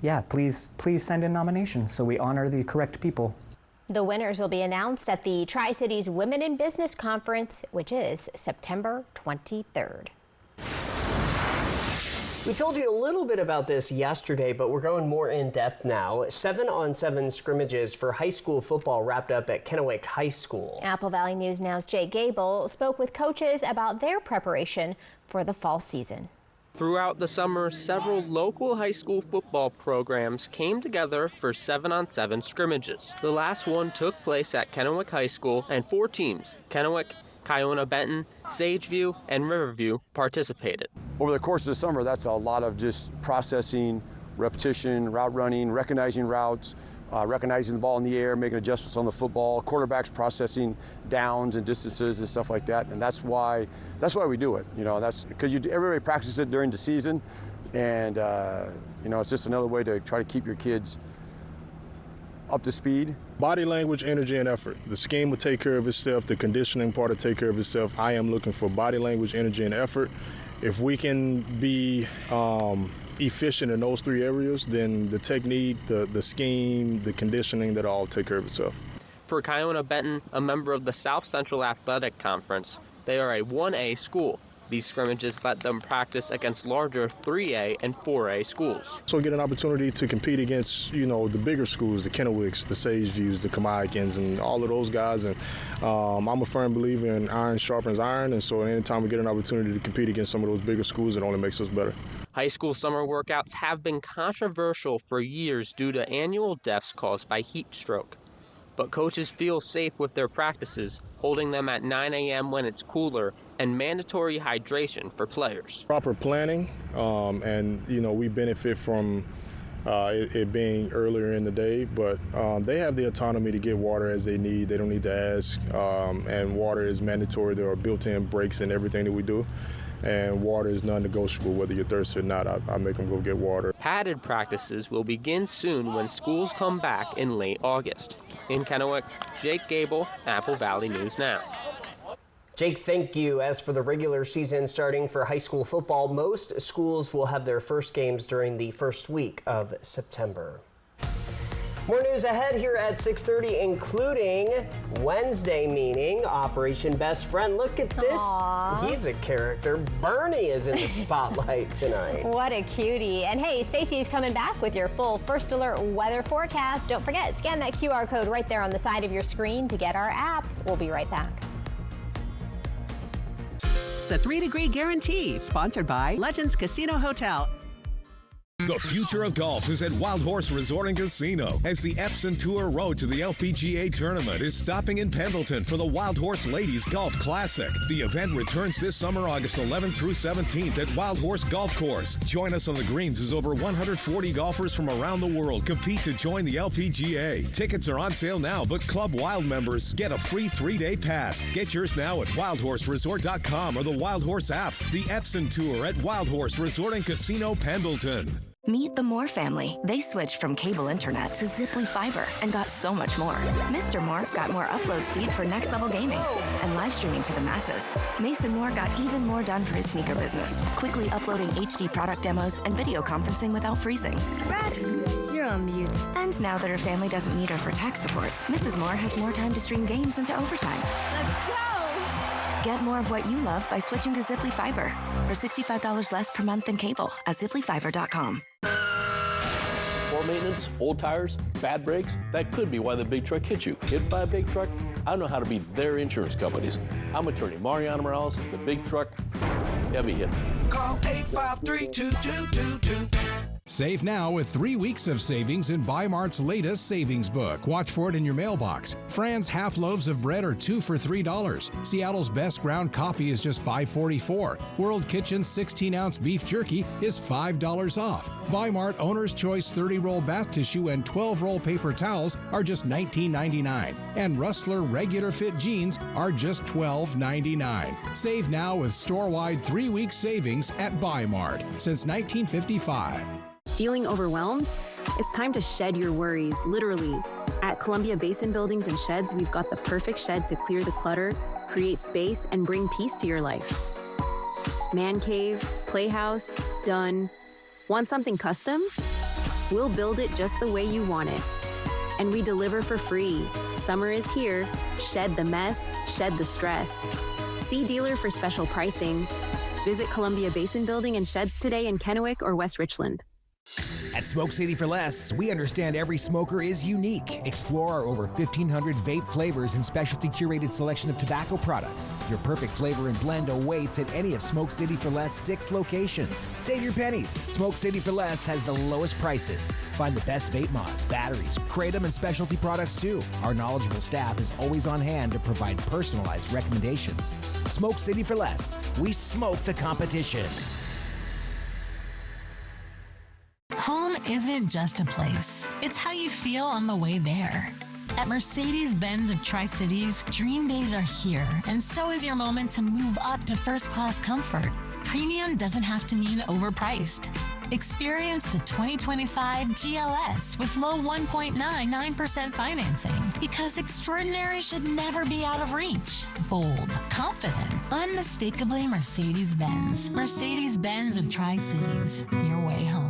yeah, please send in nominations so we honor the correct people. The winners will be announced at the Tri-Cities Women in Business Conference, which is September 23rd. We told you a little bit about this yesterday, but we're going more in depth now. 7-on-7 scrimmages for high school football wrapped up at Kennewick High School. Apple Valley News Now's Jake Gable spoke with coaches about their preparation for the fall season. Throughout the summer, several local high school football programs came together for 7-on-7 scrimmages. The last one took place at Kennewick High School, and 4 teams, Kennewick, Kiona-Benton, Sageview, and Riverview, participated. Over the course of the summer, that's a lot of just processing, repetition, route running, recognizing routes, recognizing the ball in the air, making adjustments on the football, quarterbacks processing downs and distances and stuff like that. And that's why we do it. You know, that's because everybody practices it during the season, and you know, it's just another way to try to keep your kids up to speed. Body language, energy, and effort. The scheme will take care of itself. The conditioning part will take care of itself. I am looking for body language, energy, and effort. If we can be efficient in those 3 areas, then the technique, the scheme, the conditioning, that'll all take care of itself. For Kiona-Benton, a member of the South Central Athletic Conference, they are a 1A school. These scrimmages let them practice against larger 3A and 4A schools. So we get an opportunity to compete against, you know, the bigger schools, the Kennewicks, the Sageviews, the Kamiakans, and all of those guys. And I'm a firm believer in iron sharpens iron, and so anytime we get an opportunity to compete against some of those bigger schools, it only makes us better. High school summer workouts have been controversial for years due to annual deaths caused by heat stroke. But coaches feel safe with their practices, holding them at 9 a.m. when it's cooler, and mandatory hydration for players. Proper planning, and you know, we benefit from it being earlier in the day, but they have the autonomy to get water as they need. They don't need to ask, and water is mandatory. There are built-in breaks in everything that we do, and water is non-negotiable. Whether you're thirsty or not, I make them go get water. Padded practices will begin soon when schools come back in late August. In Kennewick, Jake Gable, Apple Valley News Now. Jake, thank you. As for the regular season starting for high school football, most schools will have their first games during the first week of September. More news ahead here at 6:30, including Wednesday meeting, Operation Best Friend. Look at this. Aww. He's a character. Bernie is in the spotlight tonight. What a cutie. And hey, Stacey's coming back with your full First Alert weather forecast. Don't forget, scan that QR code right there on the side of your screen to get our app. We'll be right back. The 3-Degree Guarantee, sponsored by Legends Casino Hotel. The future of golf is at Wild Horse Resort and Casino as the Epson Tour Road to the LPGA Tournament is stopping in Pendleton for the Wild Horse Ladies Golf Classic. The event returns this summer, August 11th through 17th at Wild Horse Golf Course. Join us on the greens as over 140 golfers from around the world compete to join the LPGA. Tickets are on sale now, but Club Wild members get a free 3-day pass. Get yours now at wildhorseresort.com or the Wild Horse app. The Epson Tour at Wild Horse Resort and Casino, Pendleton. Meet the Moore family. They switched from cable internet to Ziply Fiber and got so much more. Mr. Moore got more upload speed for next level gaming and live streaming to the masses. Mason Moore got even more done for his sneaker business, quickly uploading HD product demos and video conferencing without freezing. Brad, you're on mute. And now that her family doesn't need her for tech support, Mrs. Moore has more time to stream games into overtime. Let's go! Get more of what you love by switching to Ziply Fiber for $65 less per month than cable at ziplyfiber.com. Poor maintenance, old tires, bad brakes, that could be why the big truck hit you. Hit by a big truck? I know how to be their insurance companies. I'm attorney Mariano Morales, the big truck heavy hitter. Call 853-2222. Save now with 3 weeks of savings in Bi-Mart's latest savings book. Watch for it in your mailbox. Fran's half loaves of bread are 2 for $3. Seattle's best ground coffee is just $5.44. World Kitchen's 16-ounce beef jerky is $5 off. Bi-Mart Owner's Choice 30-roll bath tissue and 12-roll paper towels are just $19.99. And Rustler regular fit jeans are just $12.99. Save now with store-wide 3-week savings at Bi-Mart since 1955. Feeling overwhelmed? It's time to shed your worries, literally. At Columbia Basin Buildings and Sheds, we've got the perfect shed to clear the clutter, create space, and bring peace to your life. Man cave, playhouse, done. Want something custom? We'll build it just the way you want it. And we deliver for free. Summer is here. Shed the mess, shed the stress. See dealer for special pricing. Visit Columbia Basin Building and Sheds today in Kennewick or West Richland. At Smoke City for Less, we understand every smoker is unique. Explore our over 1,500 vape flavors and specialty curated selection of tobacco products. Your perfect flavor and blend awaits at any of Smoke City for Less 6 locations. Save your pennies. Smoke City for Less has the lowest prices. Find the best vape mods, batteries, kratom, and specialty products too. Our knowledgeable staff is always on hand to provide personalized recommendations. Smoke City for Less. We smoke the competition. Home isn't just a place. It's how you feel on the way there. At Mercedes-Benz of Tri-Cities, dream days are here, and so is your moment to move up to first-class comfort. Premium doesn't have to mean overpriced. Experience the 2025 GLS with low 1.99% financing, because extraordinary should never be out of reach. Bold, confident, unmistakably Mercedes-Benz. Mercedes-Benz of Tri-Cities, your way home.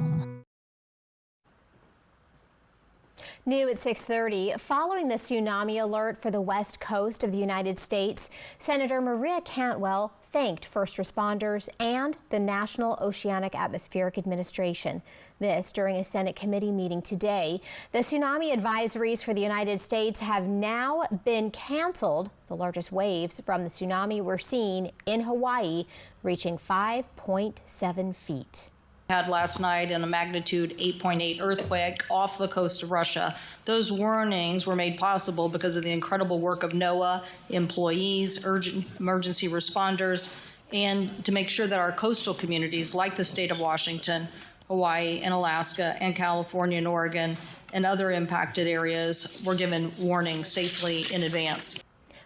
New at 6:30, following the tsunami alert for the west coast of the United States, Senator Maria Cantwell thanked first responders and the National Oceanic Atmospheric Administration. This during a Senate committee meeting today. The tsunami advisories for the United States have now been canceled. The largest waves from the tsunami were seen in Hawaii, reaching 5.7 feet. Had last night in a magnitude 8.8 earthquake off the coast of Russia. Those warnings were made possible because of the incredible work of NOAA, employees, urgent emergency responders, and to make sure that our coastal communities like the state of Washington, Hawaii, and Alaska, and California and Oregon, and other impacted areas were given warning safely in advance.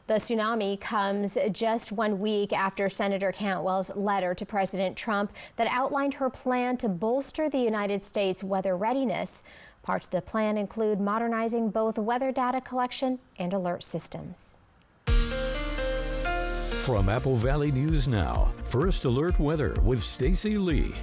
The tsunami comes just 1 week after Senator Cantwell's letter to President Trump that outlined her plan to bolster the United States weather readiness. Parts of the plan include modernizing both weather data collection and alert systems. From Apple Valley News Now, First Alert Weather with Stacey Lee.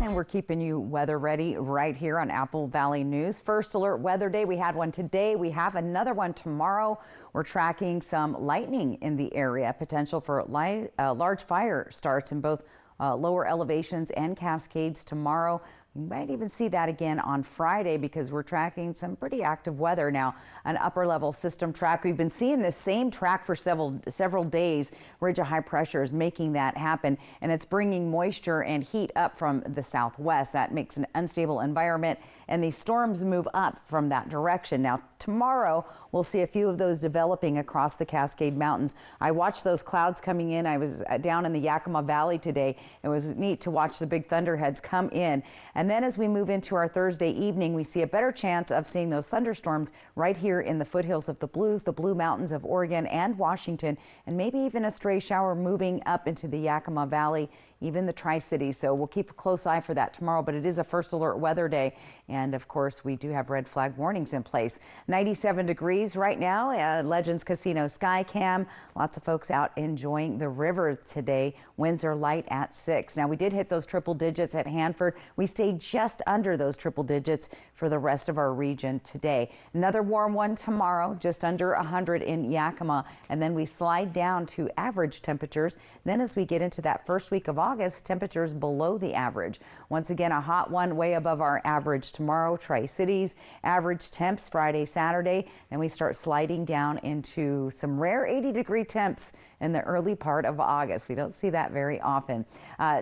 And we're keeping you weather ready right here on Apple Valley News. First alert weather day. We had one today. We have another one tomorrow. We're tracking some lightning in the area. Potential for large fire starts in both lower elevations and Cascades tomorrow. You might even see that again on Friday because we're tracking some pretty active weather now. An upper level system track. We've been seeing this same track for several days. Ridge of high pressure is making that happen, and it's bringing moisture and heat up from the southwest. That makes an unstable environment, and these storms move up from that direction. Now, tomorrow, we'll see a few of those developing across the Cascade Mountains. I watched those clouds coming in. I was down in the Yakima Valley today. It was neat to watch the big thunderheads come in. And then as we move into our Thursday evening, we see a better chance of seeing those thunderstorms right here in the foothills of the Blues, the Blue Mountains of Oregon and Washington, and maybe even a stray shower moving up into the Yakima Valley, even the Tri-Cities. So we'll keep a close eye for that tomorrow, but it is a first alert weather day. And of course, we do have red flag warnings in place. 97 degrees right now at Legends Casino Skycam. Lots of folks out enjoying the river today. Winds are light at 6. Now, we did hit those triple digits at Hanford. We stayed just under those triple digits for the rest of our region today. Another warm one tomorrow, just under 100 in Yakima. And then we slide down to average temperatures. Then as we get into that first week of August, temperatures below the average. Once again, a hot one way above our average tomorrow. Tri-Cities, average temps Friday, Saturday. Then we start sliding down into some rare 80-degree temps in the early part of August. We don't see that very often.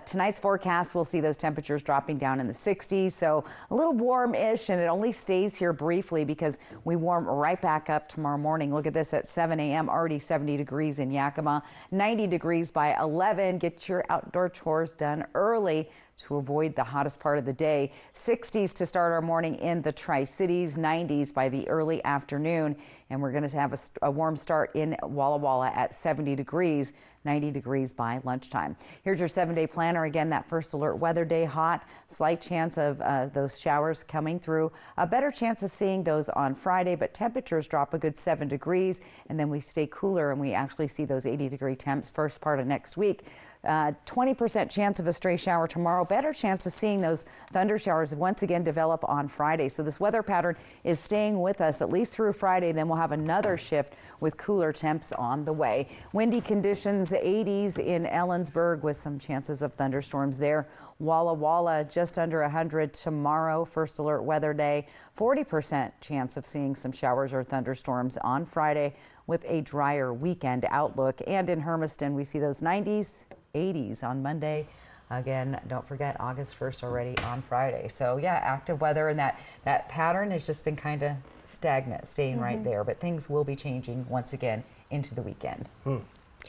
Tonight's forecast, we'll see those temperatures dropping down in the 60s. So a little warm-ish, and it only stays here briefly because we warm right back up tomorrow morning. Look at this at 7 a.m. already 70 degrees in Yakima, 90 degrees by 11. Get your outdoor chores done early to avoid the hottest part of the day. 60s to start our morning in the Tri-Cities, 90s by the early afternoon. And we're going to have a warm start in Walla Walla at 70 degrees, 90 degrees by lunchtime. Here's your 7-day planner. Again, that first alert weather day, hot, slight chance of those showers coming through. A better chance of seeing those on Friday, but temperatures drop a good 7 degrees, and then we stay cooler and we actually see those 80-degree temps first part of next week. 20% chance of a stray shower tomorrow. Better chance of seeing those thunder showers once again develop on Friday. So this weather pattern is staying with us at least through Friday. Then we'll have another shift with cooler temps on the way. Windy conditions, 80s in Ellensburg with some chances of thunderstorms there. Walla Walla just under 100 tomorrow. First alert weather day. 40% chance of seeing some showers or thunderstorms on Friday with a drier weekend outlook. And in Hermiston, we see those 90s, 80s on Monday. Again, don't forget August 1st already on Friday. So yeah, active weather, and that pattern has just been kind of stagnant, staying right there. But things will be changing once again into the weekend.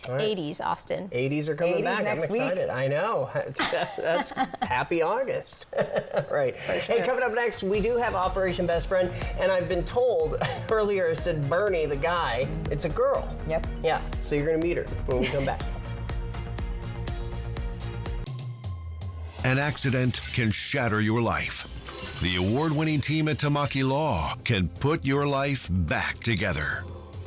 Right. 80s, Austin. 80s are coming 80s back. I'm next excited. week. I know. That's happy August. Right. Hey, coming up next, we do have Operation Best Friend, and I've been told earlier, I said Bernie, the guy, it's a girl. Yep. Yeah. So you're going to meet her when we come back. An accident can shatter your life. The award-winning team at Tamaki Law can put your life back together.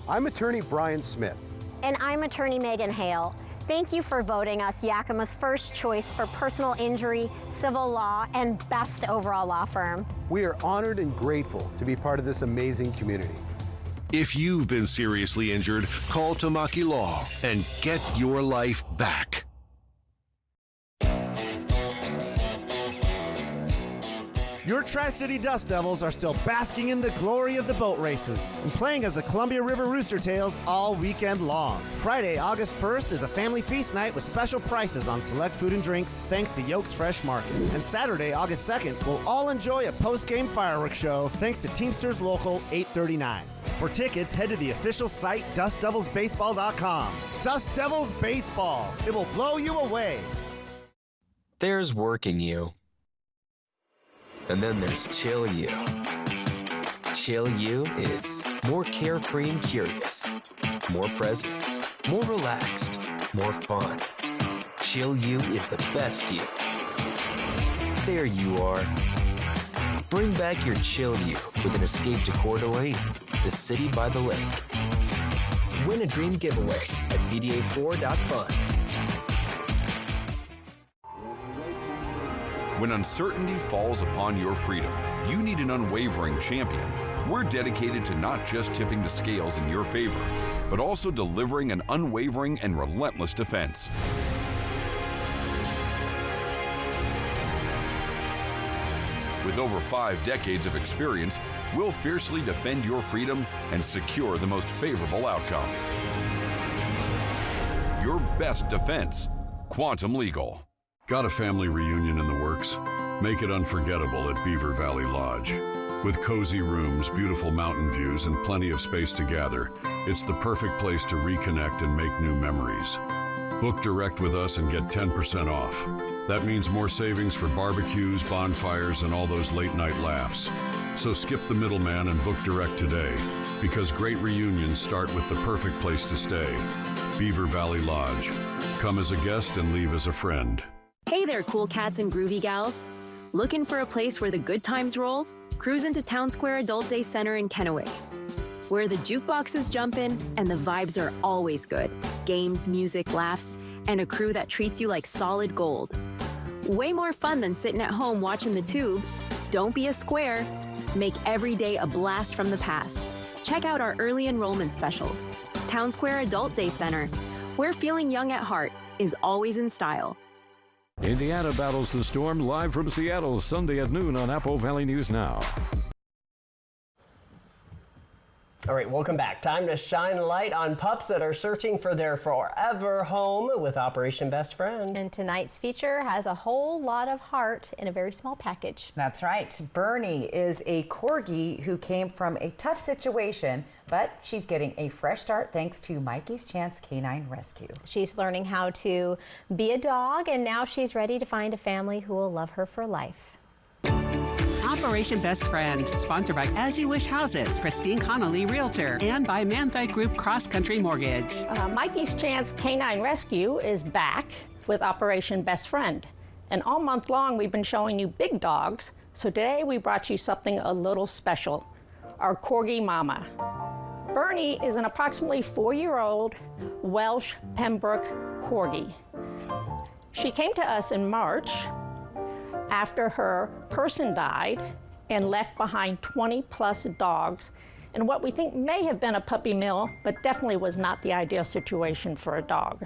I'm attorney Brian Smith. And I'm attorney Megan Hale. Thank you for voting us Yakima's first choice for personal injury, civil law, and best overall law firm. We are honored and grateful to be part of this amazing community. If you've been seriously injured, call Tamaki Law and get your life back. Your Tri-City Dust Devils are still basking in the glory of the boat races and playing as the Columbia River Rooster Tails all weekend long. Friday, August 1st is a family feast night with special prices on select food and drinks thanks to Yoke's Fresh Market. And Saturday, August 2nd, we'll all enjoy a post-game fireworks show thanks to Teamsters Local 839. For tickets, head to the official site, DustDevilsBaseball.com. Dust Devils Baseball. It will blow you away. There's working you. And then there's Chill You. Chill You is more carefree and curious, more present, more relaxed, more fun. Chill You is the best you. There you are. Bring back your Chill You with an escape to Coeur d'Alene, the city by the lake. Win a dream giveaway at cda4.fun. When uncertainty falls upon your freedom, you need an unwavering champion. We're dedicated to not just tipping the scales in your favor, but also delivering an unwavering and relentless defense. With over 5 decades of experience, we'll fiercely defend your freedom and secure the most favorable outcome. Your best defense, Quantum Legal. Got a family reunion in the works? Make it unforgettable at Beaver Valley Lodge. With cozy rooms, beautiful mountain views, and plenty of space to gather, it's the perfect place to reconnect and make new memories. Book direct with us and get 10% off. That means more savings for barbecues, bonfires, and all those late-night laughs. So skip the middleman and book direct today, because great reunions start with the perfect place to stay. Beaver Valley Lodge. Come as a guest and leave as a friend. Hey there, cool cats and groovy gals. Looking for a place where the good times roll? Cruise into Town Square Adult Day Center in Kennewick, where the jukebox is jumping and the vibes are always good. Games, music, laughs, and a crew that treats you like solid gold. Way more fun than sitting at home watching the tube. Don't be a square. Make every day a blast from the past. Check out our early enrollment specials. Town Square Adult Day Center, where feeling young at heart is always in style. Indiana battles the storm live from Seattle Sunday at noon on Apple Valley News Now. All right, welcome back. Time to shine a light on pups that are searching for their forever home with Operation Best Friend. And tonight's feature has a whole lot of heart in a very small package. That's right. Bernie is a corgi who came from a tough situation, but she's getting a fresh start thanks to Mikey's Chance Canine Rescue. She's learning how to be a dog, and now she's ready to find a family who will love her for life. Operation Best Friend, sponsored by As You Wish Houses, Christine Connolly Realtor, and by Manthite Group Cross Country Mortgage. Mikey's Chance Canine Rescue is back with Operation Best Friend. And all month long, we've been showing you big dogs. So today we brought you something a little special, our Corgi Mama. Bernie is an approximately 4-year-old Welsh Pembroke Corgi. She came to us in March after her person died and left behind 20-plus dogs in what we think may have been a puppy mill, but definitely was not the ideal situation for a dog.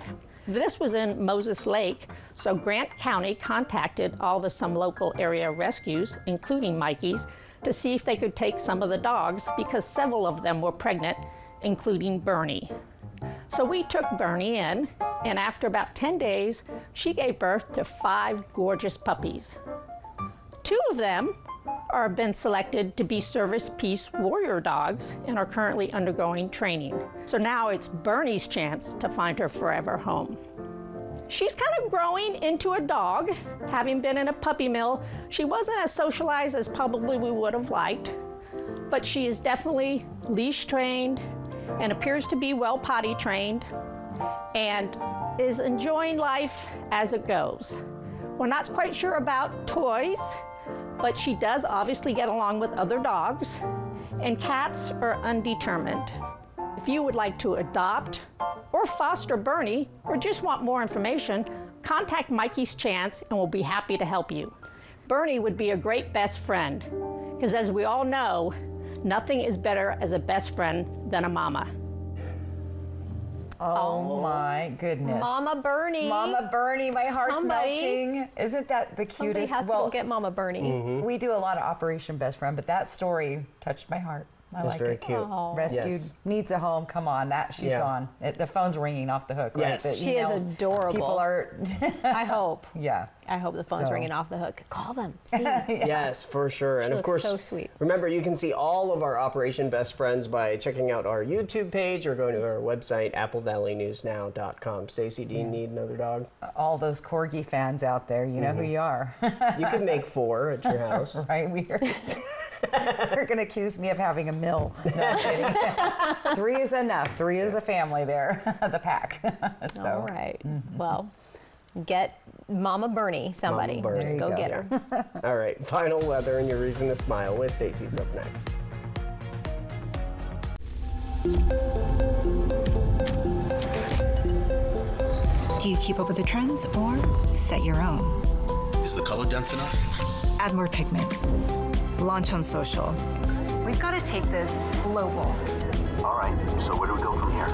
This was in Moses Lake, so Grant County contacted some local area rescues, including Mikey's, to see if they could take some of the dogs because several of them were pregnant, including Bernie. So we took Bernie in, and after about 10 days, she gave birth to 5 gorgeous puppies. 2 of them have been selected to be service peace warrior dogs and are currently undergoing training. So now it's Bernie's chance to find her forever home. She's kind of growing into a dog. Having been in a puppy mill, she wasn't as socialized as probably we would have liked, but she is definitely leash trained and appears to be well potty trained and is enjoying life as it goes. We're not quite sure about toys, but she does obviously get along with other dogs, and cats are undetermined. If you would like to adopt or foster Bernie or just want more information, contact Mikey's Chance and we'll be happy to help you. Bernie would be a great best friend because, as we all know, nothing is better as a best friend than a mama. Oh my goodness. Mama Bernie. Mama Bernie, my heart's melting. Isn't that the cutest? Somebody has to go get Mama Bernie. We do a lot of Operation Best Friend, but that story touched my heart. I That's like very it. cute. Oh. Rescued, Yes. needs a home. Come on, she's gone. The phone's ringing off the hook. Yes. Right? The She is emails, adorable. People are. I hope. Yeah. I hope the phone's So- ringing off the hook. Call them. See. Yes, for sure. And She of looks course, so sweet. remember, you can see all of our Operation Best Friends by checking out our YouTube page or going to our website, applevalleynewsnow.com. Stacey, do you need another dog? All those corgi fans out there, you know who you are. You could make 4 at your house. Right? You're going to accuse me of having a mill. No, I'm kidding. 3 is enough. 3 is a family there, the pack. So. All right. Well, get Mama Bernie, somebody. Mama Bernie. Let's go get her. All right, final weather and your reason to smile with Stacey's up next. Do you keep up with the trends or set your own? Is the color dense enough? Add more pigment. Launch on social. We've got to take this global. All right, so where do we go from here?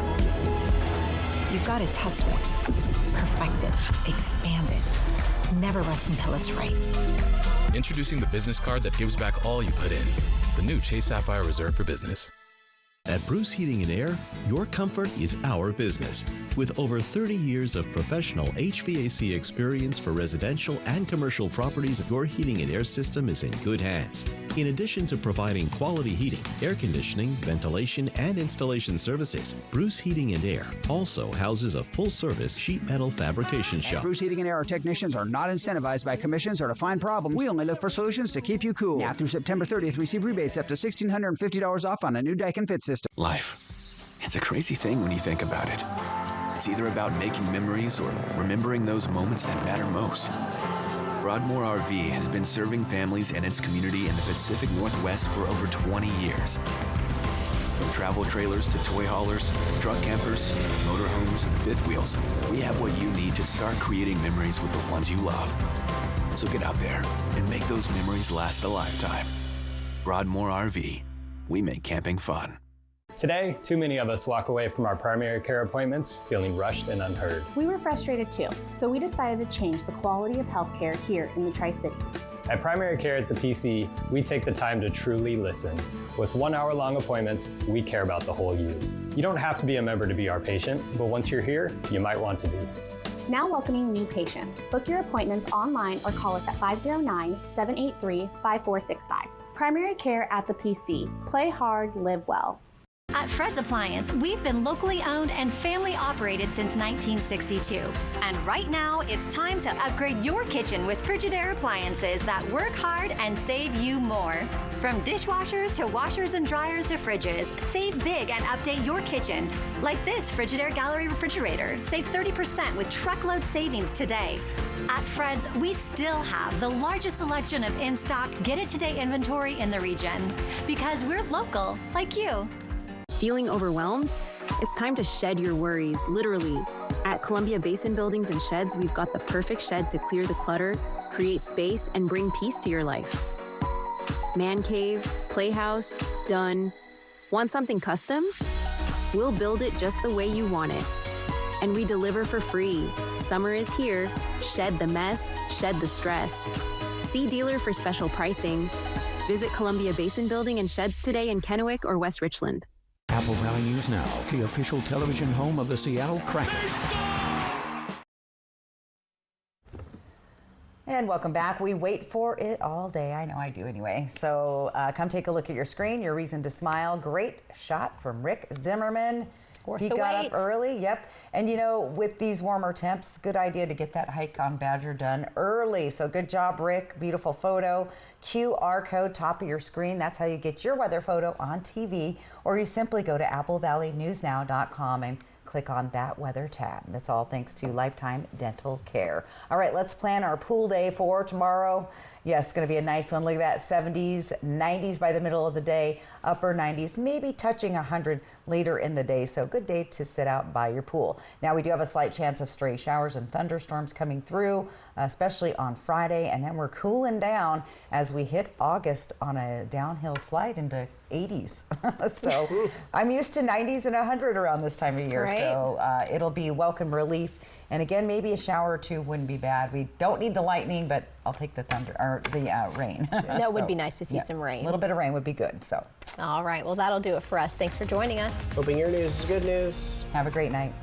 You've got to test it, perfect it, expand it. Never rest until it's right. Introducing the business card that gives back all you put in. The new Chase Sapphire Reserve for Business. At Bruce Heating & Air, your comfort is our business. With over 30 years of professional HVAC experience for residential and commercial properties, your heating and air system is in good hands. In addition to providing quality heating, air conditioning, ventilation, and installation services, Bruce Heating & Air also houses a full-service sheet metal fabrication shop. At Bruce Heating & Air, our technicians are not incentivized by commissions or to find problems. We only look for solutions to keep you cool. Now through September 30th, receive rebates up to $1,650 off on a new Daikin Fit system. Life. It's a crazy thing when you think about it. It's either about making memories or remembering those moments that matter most. Broadmoor RV has been serving families and its community in the Pacific Northwest for over 20 years. From travel trailers to toy haulers, truck campers, motorhomes, and fifth wheels, we have what you need to start creating memories with the ones you love. So get out there and make those memories last a lifetime. Broadmoor RV. We make camping fun. Today, too many of us walk away from our primary care appointments feeling rushed and unheard. We were frustrated too, so we decided to change the quality of healthcare here in the Tri-Cities. At Primary Care at the PC, we take the time to truly listen. With 1 hour-long appointments, we care about the whole you. You don't have to be a member to be our patient, but once you're here, you might want to be. Now welcoming new patients. Book your appointments online or call us at 509-783-5465. Primary Care at the PC. Play hard, live well. At Fred's Appliance, we've been locally owned and family operated since 1962. And right now, it's time to upgrade your kitchen with Frigidaire appliances that work hard and save you more. From dishwashers to washers and dryers to fridges, save big and update your kitchen. Like this Frigidaire Gallery refrigerator. Save 30% with truckload savings today. At Fred's, we still have the largest selection of in-stock, get-it-today inventory in the region. Because we're local, like you. Feeling overwhelmed? It's time to shed your worries, literally. At Columbia Basin Buildings and Sheds, we've got the perfect shed to clear the clutter, create space, and bring peace to your life. Man cave, playhouse, done. Want something custom? We'll build it just the way you want it. And we deliver for free. Summer is here. Shed the mess, shed the stress. See dealer for special pricing. Visit Columbia Basin Building and Sheds today in Kennewick or West Richland. Apple Valley News Now, the official television home of the Seattle Kraken. And welcome back. We wait for it all day. I know I do anyway. So come take a look at your screen, your reason to smile. Great shot from Rick Zimmerman. He got up early, yep. And you know, with these warmer temps, good idea to get that hike on Badger done early. So good job, Rick. Beautiful photo. QR code, top of your screen. That's how you get your weather photo on TV. Or you simply go to applevalleynewsnow.com and click on that weather tab. That's all thanks to Lifetime Dental Care. All right, let's plan our pool day for tomorrow. Yes, it's going to be a nice one. Look at that, 70s, 90s by the middle of the day, upper 90s, maybe touching 100 later in the day. So good day to sit out by your pool. Now we do have a slight chance of stray showers and thunderstorms coming through, especially on Friday. And then we're cooling down as we hit August on a downhill slide into 80s. So I'm used to 90s and 100 around this time of year. Right. So it'll be welcome relief. And again, maybe a shower or two wouldn't be bad. We don't need the lightning, but I'll take the thunder or the rain. That would be nice to see some rain. A little bit of rain would be good. So. All right. Well, that'll do it for us. Thanks for joining us. Hoping your news is good news. Have a great night.